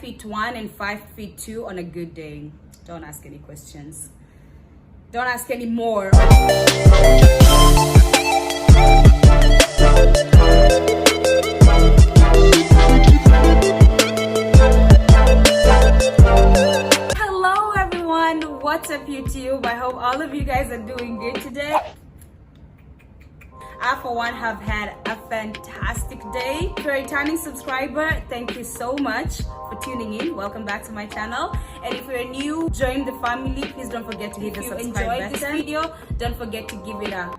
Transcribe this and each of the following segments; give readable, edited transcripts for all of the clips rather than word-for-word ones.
5'1" and 5'2" on a good day. Don't ask any questions. Don't ask any more. Hello everyone, what's up YouTube? I hope all of you guys are doing good today. I for one have had a fantastic day. If you're a returning subscriber, thank you so much for tuning in. Welcome back to my channel. And if you're new, join the family. Please don't forget to hit the subscribe button. If you enjoyed this video, don't forget to give it a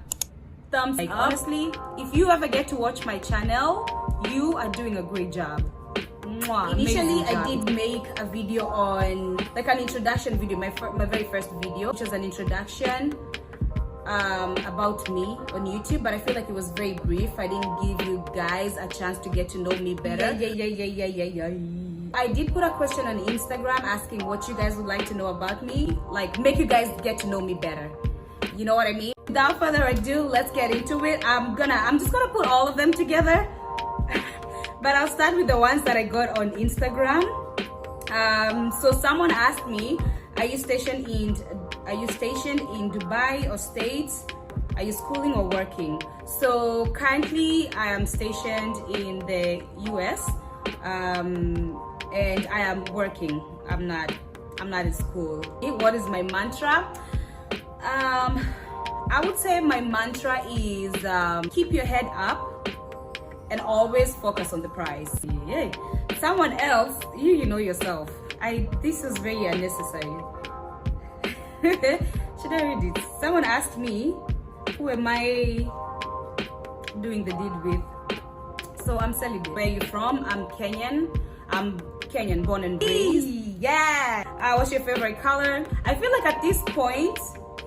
thumbs up. Honestly, if you ever get to watch my channel, you are doing a great job. Initially, I did make a video on like an introduction video, my very first video, which was an introduction about me on YouTube, but I feel like it was very brief. I didn't give you guys a chance to get to know me better. I did put a question on Instagram asking what you guys would like to know about me, like make you guys get to know me better. You know what I mean? Without further ado, let's get into it. I'm just gonna put all of them together. But I'll start with the ones that I got on Instagram. So someone asked me, are you stationed in Dubai or States? Are you schooling or working? So currently I am stationed in the US, and I am working. I'm not in school. What is my mantra? I would say my mantra is keep your head up and always focus on the prize. Yeah. Someone else, you know yourself. This is very unnecessary. Should I read it? Someone asked me, who am I doing the deed with? So I'm celibate. Where are you from? I'm Kenyan. I'm Kenyan, born and raised. Yeah. What's your favorite color? I feel like at this point,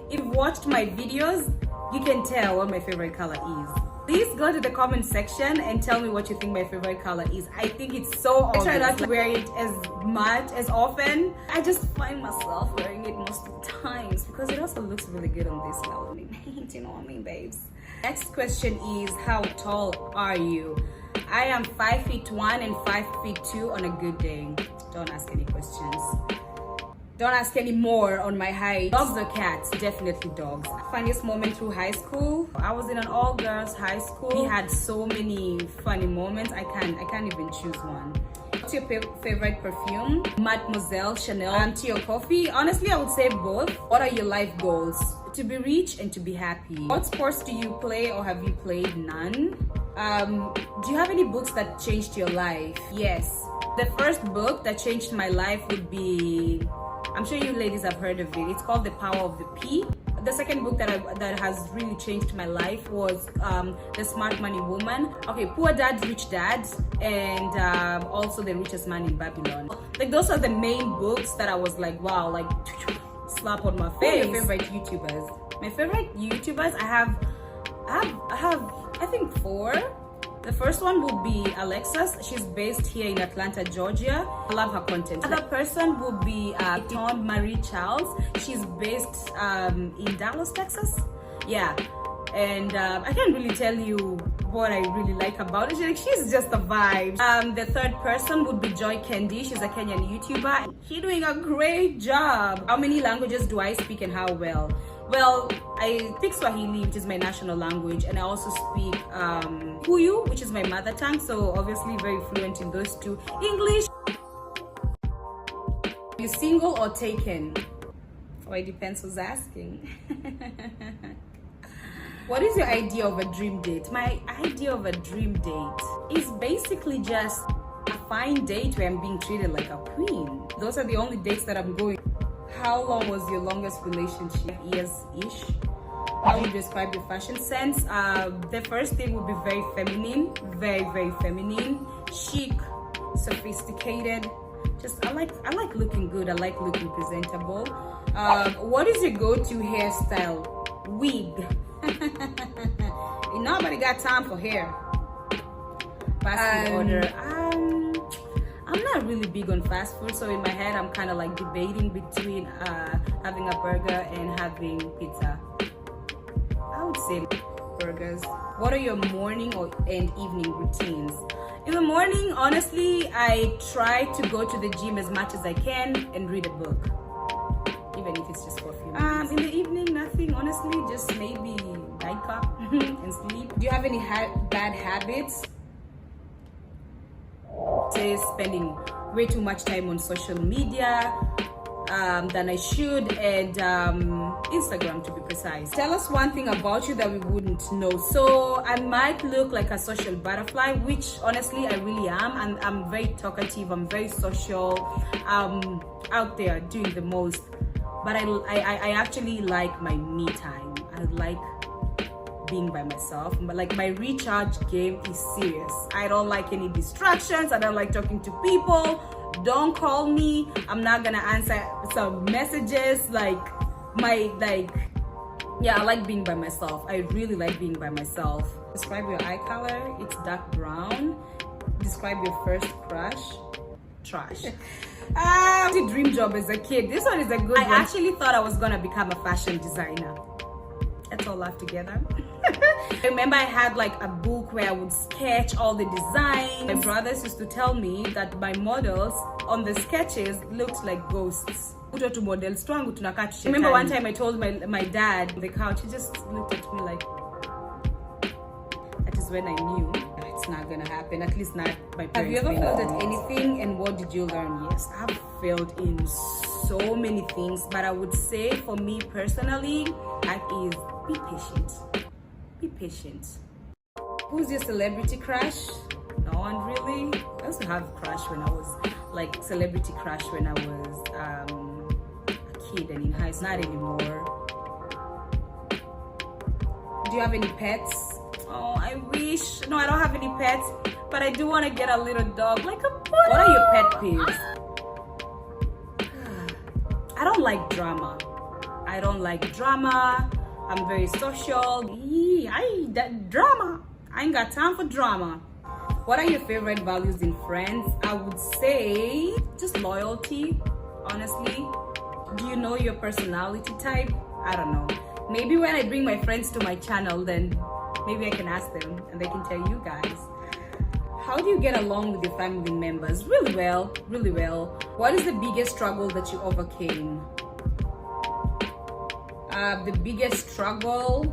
if you've watched my videos, you can tell what my favorite color is. Please go to the comment section and tell me what you think my favorite color is. I think it's so obvious. I try not to wear it as often. I just find myself wearing it most of the times because it also looks really good on this color. You know what I mean, babes? Next question is, how tall are you? I am 5'1" and 5'2" on a good day. Don't ask any questions. Don't ask any more on my height. Dogs or cats? Definitely dogs. Funniest moment through high school? I was in an all-girls high school. We had so many funny moments. I can't even choose one. What's your favorite perfume? Mademoiselle, Chanel, tea or coffee? Honestly, I would say both. What are your life goals? To be rich and to be happy. What sports do you play or have you played? None. Do you have any books that changed your life? Yes. The first book that changed my life would be, I'm sure you ladies have heard of it. It's called The Power of the P. The second book that has really changed my life was The Smart Money Woman. Okay, Poor Dad, Rich Dad, and also The Richest Man in Babylon. Like those are the main books that I was like, wow, like slap on my face. Who are your favorite YouTubers? My favorite YouTubers, I have I think 4. The first one would be Alexis. She's based here in Atlanta, Georgia. I love her content. Another person would be Tom Marie Charles. She's based in Dallas, Texas. Yeah, and I can't really tell you what I really like about it. She's just a vibe. The third person would be Joy Candy. She's a Kenyan YouTuber. She's doing a great job. How many languages do I speak and how well? Well, I speak Swahili, which is my national language, and I also speak Kuyu, which is my mother tongue, so obviously very fluent in those two. English. Are you single or taken? Oh, it depends who's asking. What is your idea of a dream date? My idea of a dream date is basically just a fine date where I'm being treated like a queen. Those are the only dates that I'm going. How long was your longest relationship? Years-ish. How would you describe your fashion sense? The first thing would be very feminine, very, very feminine, chic, sophisticated. Just I like looking good. I like looking presentable. What is your go-to hairstyle? Wig. Nobody got time for hair. Fast food order. I'm not really big on fast food, so in my head I'm kind of like debating between having a burger and having pizza. I would say burgers. What are your morning and evening routines? In the morning, honestly, I try to go to the gym as much as I can and read a book, even if it's just for a few minutes. In the evening, nothing, honestly, just maybe wake up and sleep. Do you have any bad habits? Say spending way too much time on social media than I should, and Instagram to be precise. Tell us one thing about you that we wouldn't know. So I might look like a social butterfly, which honestly I really am, and I'm very talkative, I'm very social, out there doing the most, but I actually like my me time. I like being by myself, but like my recharge game is serious. I don't like any distractions. I don't like talking to people. Don't call me. I'm not gonna answer some messages. Yeah, I like being by myself. I really like being by myself. Describe your eye color. It's dark brown. Describe your first crush. Trash. The dream job as a kid. This one is a good one. I actually thought I was gonna become a fashion designer. Let's all laugh together. I remember I had like a book where I would sketch all the designs. My brothers used to tell me that my models on the sketches looked like ghosts. Remember one time I told my dad on the couch, he just looked at me like, that is when I knew it's not gonna happen, at least not my parents. Have you ever failed at anything, and what did you learn? Yes, I've failed in so many things, but I would say for me personally, that is be patient. Be patient. Who's your celebrity crush? No one really. I used to have crush when I was like celebrity crush when I was a kid and in high school. Not anymore. Do you have any pets? Oh, I wish. No, I don't have any pets, but I do want to get a little dog, like a poodle. What are your pet peeves? I don't like drama. I don't like drama. I'm very social. Drama. I ain't got time for drama. What are your favorite values in friends? I would say just loyalty, honestly. Do you know your personality type? I don't know. Maybe when I bring my friends to my channel, then maybe I can ask them and they can tell you guys. How do you get along with your family members? Really well, really well. What is the biggest struggle that you overcame? The biggest struggle,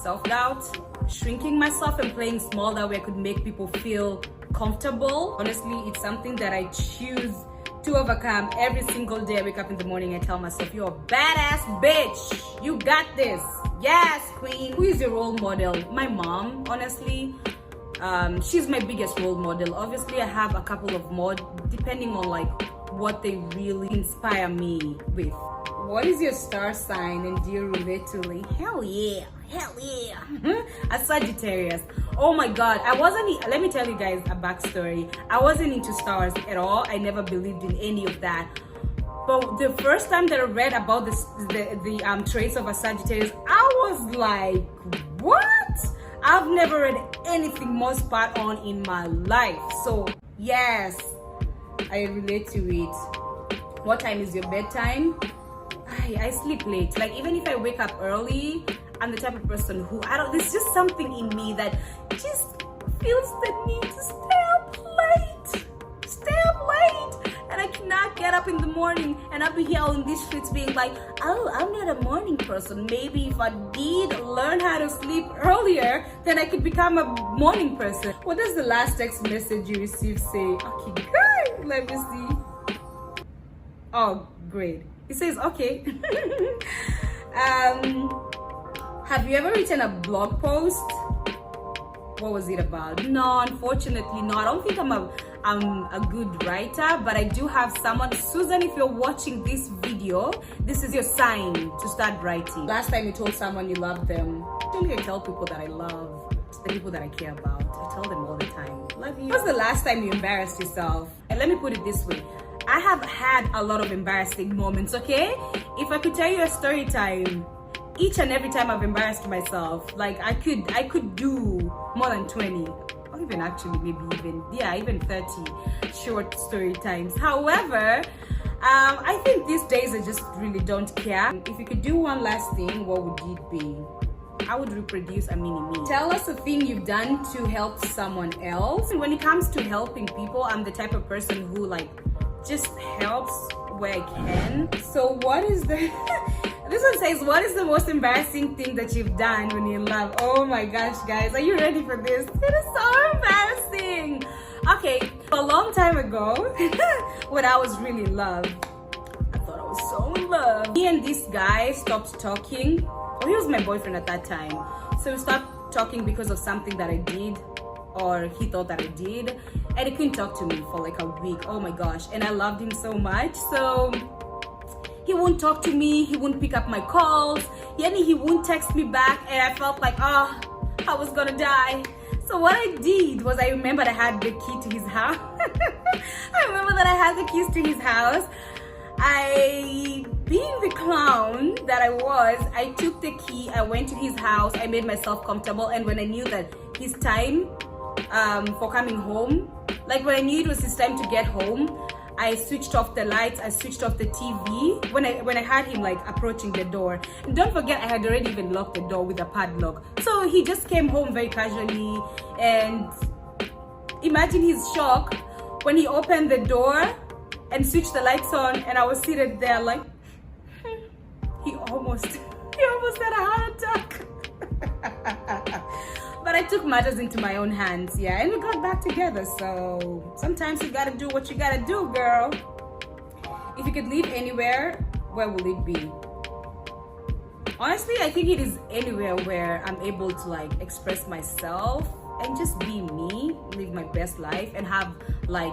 self-doubt, shrinking myself and playing small, that way I could make people feel comfortable. Honestly, it's something that I choose to overcome every single day. I wake up in the morning, I tell myself, you're a badass bitch. You got this. Yes, queen. Who is your role model? My mom, honestly. She's my biggest role model. Obviously, I have a couple of more, depending on like what they really inspire me with. What is your star sign and do you relate to it? Hell yeah, hell yeah. A Sagittarius. Oh my god, let me tell you guys a backstory. I wasn't into stars at all. I never believed in any of that. But the first time that I read about the traits of a Sagittarius, I was like, what? I've never read anything more spot on in my life. So yes, I relate to it. What time is your bedtime? I sleep late. Like even if I wake up early, I'm the type of person who there's just something in me that just feels the need to stay up late. And I cannot get up in the morning, and I'll be here on these streets being like, oh, I'm not a morning person. Maybe if I did learn how to sleep earlier, then I could become a morning person. What does the last text message you received say? Okay, good. Let me see. Oh, great. It says, okay. Have you ever written a blog post? What was it about? No, unfortunately, no. I don't think I'm a good writer, but I do have someone. Susan, if you're watching this video, this is your sign to start writing. Last time you told someone you love them. Actually, I tell people that I love, the people that I care about. I tell them all the time, love you. When was the last time you embarrassed yourself? And let me put it this way. I have had a lot of embarrassing moments, okay? If I could tell you a story time, each and every time I've embarrassed myself, like I could do more than 20, or even actually maybe even 30 short story times. However, I think these days I just really don't care. If you could do one last thing, what would it be? I would reproduce a mini me. Tell us a thing you've done to help someone else. When it comes to helping people, I'm the type of person who like just helps where I can. So what is the this one says, what is the most embarrassing thing that you've done when you're in love? Oh my gosh, guys, are you ready for this? It is so embarrassing. Okay, a long time ago, when I was really in love, I thought I was so in love. Me and this guy stopped talking. Oh, he was my boyfriend at that time. So we stopped talking because of something that I did, or he thought that I did, and he couldn't talk to me for like a week. Oh my gosh, and I loved him so much. So he wouldn't talk to me, he wouldn't pick up my calls, he wouldn't text me back, and I felt like, oh, I was gonna die. So what I did was, I remembered I had the key to his house. I remember that I had the keys to his house. Being the clown that I was, I took the key, I went to his house, I made myself comfortable, and when I knew that his time for coming home, like when I knew it was his time to get home, I switched off the lights, I switched off the TV when I had him like approaching the door. And don't forget, I had already even locked the door with a padlock. So he just came home very casually, and imagine his shock when he opened the door and switched the lights on, and I was seated there like, he almost had a heart attack. But I took matters into my own hands, yeah, and we got back together. So sometimes you gotta do what you gotta do, girl. If you could live anywhere, where will it be? Honestly, I think it is anywhere where I'm able to like express myself and just be me, live my best life, and have like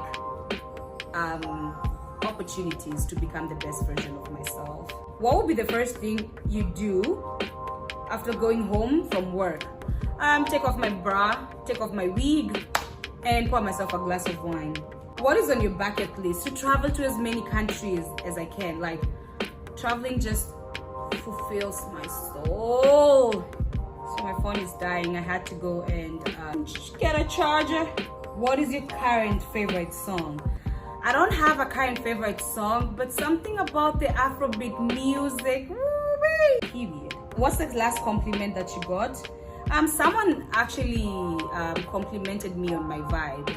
opportunities to become the best version of myself. What would be the first thing you do after going home from work? Take off my bra, take off my wig, and pour myself a glass of wine. What is on your bucket list? To travel to as many countries as I can. Like, traveling just fulfills my soul. So my phone is dying. I had to go and get a charger. What is your current favorite song? I don't have a current favorite song, but something about the Afrobeat music. Woo-wee. Period. What's the last compliment that you got? Someone actually complimented me on my vibe.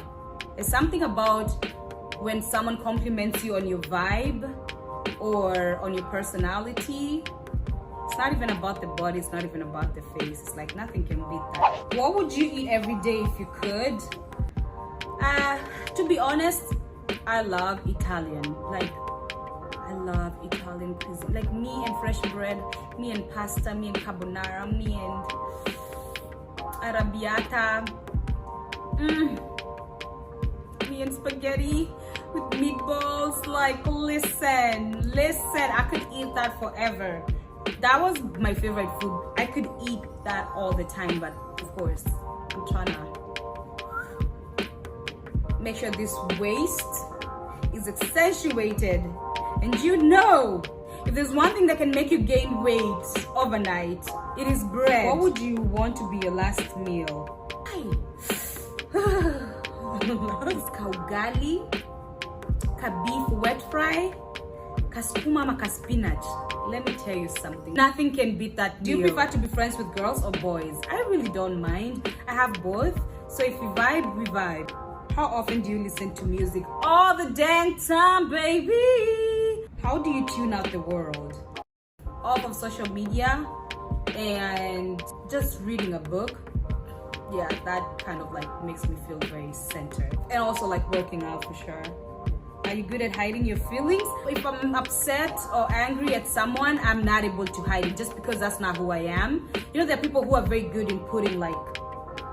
There's something about when someone compliments you on your vibe or on your personality. It's not even about the body, it's not even about the face. It's like nothing can beat that. What would you eat every day if you could? To be honest, I love Italian. Like, I love Italian cuisine. Like me and fresh bread, me and pasta, me and carbonara, me and arrabbiata, me and spaghetti with meatballs. Like, listen, I could eat that forever. That was my favorite food. I could eat that all the time, but of course, I'm trying to make sure this waist is accentuated. And you know, if there's one thing that can make you gain weight overnight, it is bread. What would you want to be your last meal? It's ka ugali, ka beef wet fry, ka sukuma ama ka spinach. Let me tell you something. Nothing can beat that meal. Do you prefer to be friends with girls or boys? I really don't mind. I have both. So if we vibe, we vibe. How often do you listen to music? All the dang time, baby. How do you tune out the world? Off of social media and just reading a book. Yeah, that kind of like makes me feel very centered. And also like working out for sure. Are you good at hiding your feelings? If I'm upset or angry at someone, I'm not able to hide it just because that's not who I am. You know, there are people who are very good in putting like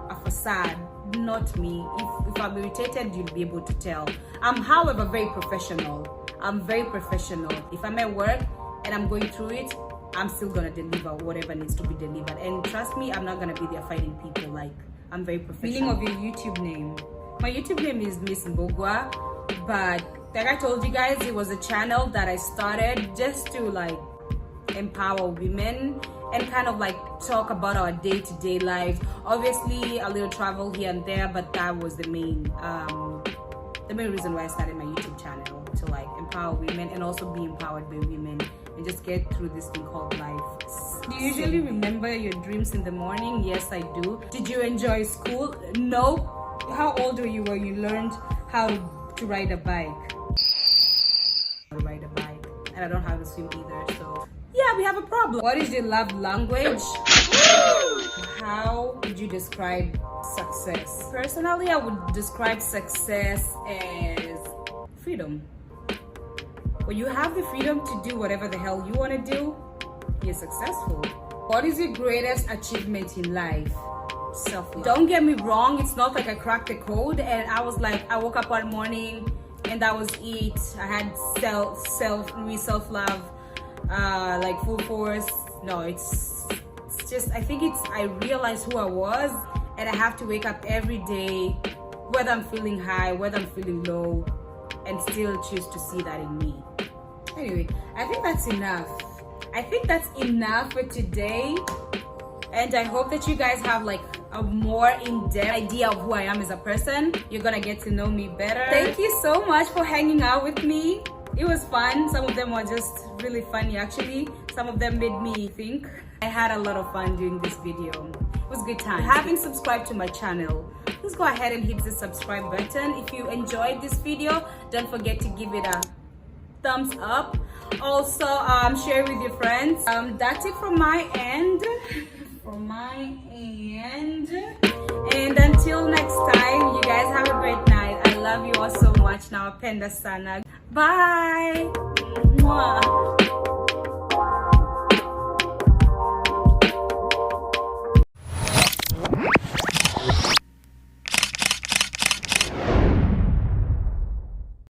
a facade. Not me. If I'm irritated, you'll be able to tell. I'm, however, very professional. I'm very professional. If I'm at work and I'm going through it, I'm still gonna deliver whatever needs to be delivered. And trust me, I'm not gonna be there fighting people. Like, I'm very professional. Meaning of your YouTube name. My YouTube name is Miss Mbogwa, but like I told you guys, it was a channel that I started just to like empower women and kind of like talk about our day-to-day lives. Obviously a little travel here and there, but that was the main the main reason why I started my YouTube channel, to like empower women and also be empowered by women and just get through this thing called life. Do you usually remember your dreams in the morning? Yes, I do. Did you enjoy school? No. How old were you when you learned how to ride a bike? And I don't know how to swim either, so yeah, we have a problem. What is your love language? How would you describe success? Personally, I would describe success as freedom. When you have the freedom to do whatever the hell you want to do, you're successful. What is your greatest achievement in life? Self-love. Don't get me wrong, it's not like I cracked the code and I was like, I woke up one morning and that was it. I had self-love, like full force. No, it's just, I realized who I was, and I have to wake up every day, whether I'm feeling high, whether I'm feeling low, and still choose to see that in me. Anyway, I think that's enough. For today. And I hope that you guys have like a more in-depth idea of who I am as a person. You're gonna get to know me better. Thank you so much for hanging out with me. It was fun. Some of them were just really funny actually. Some of them made me think. I had a lot of fun doing this video. It was a good time. If you haven't subscribed to my channel, please go ahead and hit the subscribe button. If you enjoyed this video, don't forget to give it a thumbs up. Also, share with your friends. That's it from my end. And until next time, you guys have a great night. I love you all so much. Nawapenda sana. Bye. Mwah.